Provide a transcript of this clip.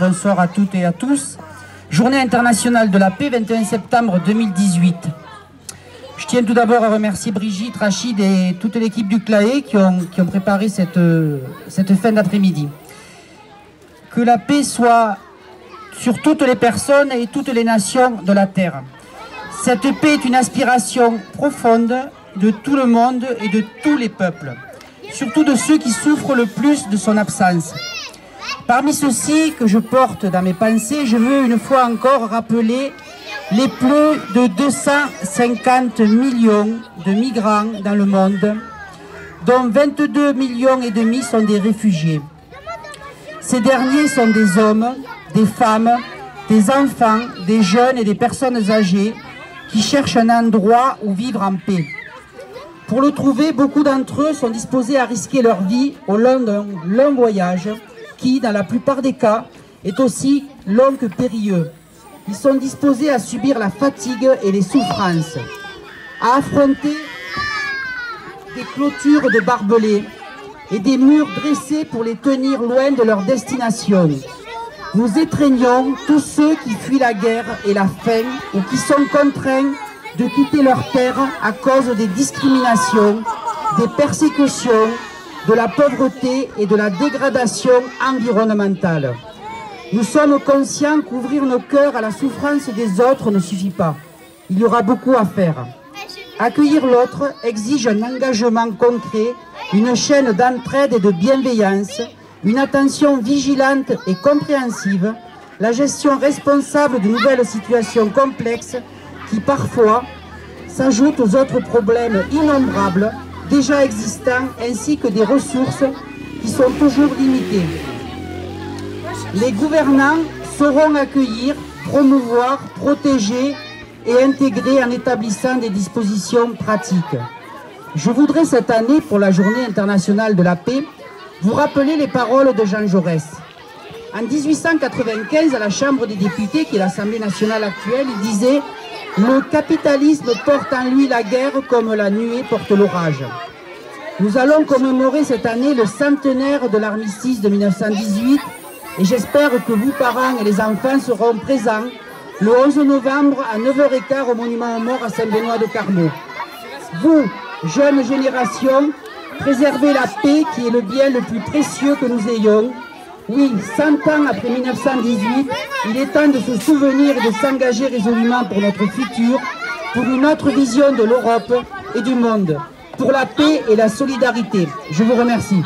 bonsoir à toutes et à tous. Journée internationale de la paix, 21 septembre 2018. Je tiens tout d'abord à remercier Brigitte, Rachid et toute l'équipe du CLAE qui ont préparé cette fin d'après-midi. Que la paix soit sur toutes les personnes et toutes les nations de la Terre. Cette paix est une aspiration profonde de tout le monde et de tous les peuples, surtout de ceux qui souffrent le plus de son absence. Parmi ceux-ci que je porte dans mes pensées, je veux une fois encore rappeler les plus de 250 millions de migrants dans le monde, dont 22,5 millions sont des réfugiés. Ces derniers sont des hommes, des femmes, des enfants, des jeunes et des personnes âgées qui cherchent un endroit où vivre en paix. Pour le trouver, beaucoup d'entre eux sont disposés à risquer leur vie au long d'un long voyage qui, dans la plupart des cas, est aussi long que périlleux. Ils sont disposés à subir la fatigue et les souffrances, à affronter des clôtures de barbelés et des murs dressés pour les tenir loin de leur destination. Nous étreignons tous ceux qui fuient la guerre et la faim ou qui sont contraints de quitter leur terre à cause des discriminations, des persécutions, de la pauvreté et de la dégradation environnementale. Nous sommes conscients qu'ouvrir nos cœurs à la souffrance des autres ne suffit pas. Il y aura beaucoup à faire. Accueillir l'autre exige un engagement concret, une chaîne d'entraide et de bienveillance, une attention vigilante et compréhensive, la gestion responsable de nouvelles situations complexes qui parfois s'ajoutent aux autres problèmes innombrables déjà existants ainsi que des ressources qui sont toujours limitées. Les gouvernants sauront accueillir, promouvoir, protéger et intégrer en établissant des dispositions pratiques. Je voudrais cette année, pour la Journée internationale de la paix, vous rappeler les paroles de Jean Jaurès. En 1895, à la Chambre des députés, qui est l'Assemblée nationale actuelle, il disait « Le capitalisme porte en lui la guerre comme la nuée porte l'orage ». Nous allons commémorer cette année le centenaire de l'armistice de 1918 et j'espère que vous, parents et les enfants, seront présents le 11 novembre à 9h15 au monument aux morts à Saint-Benoît-de-Carmaux. Vous, jeune génération, préservez la paix qui est le bien le plus précieux que nous ayons. Oui, 100 ans après 1918, il est temps de se souvenir et de s'engager résolument pour notre futur, pour une autre vision de l'Europe et du monde, pour la paix et la solidarité. Je vous remercie.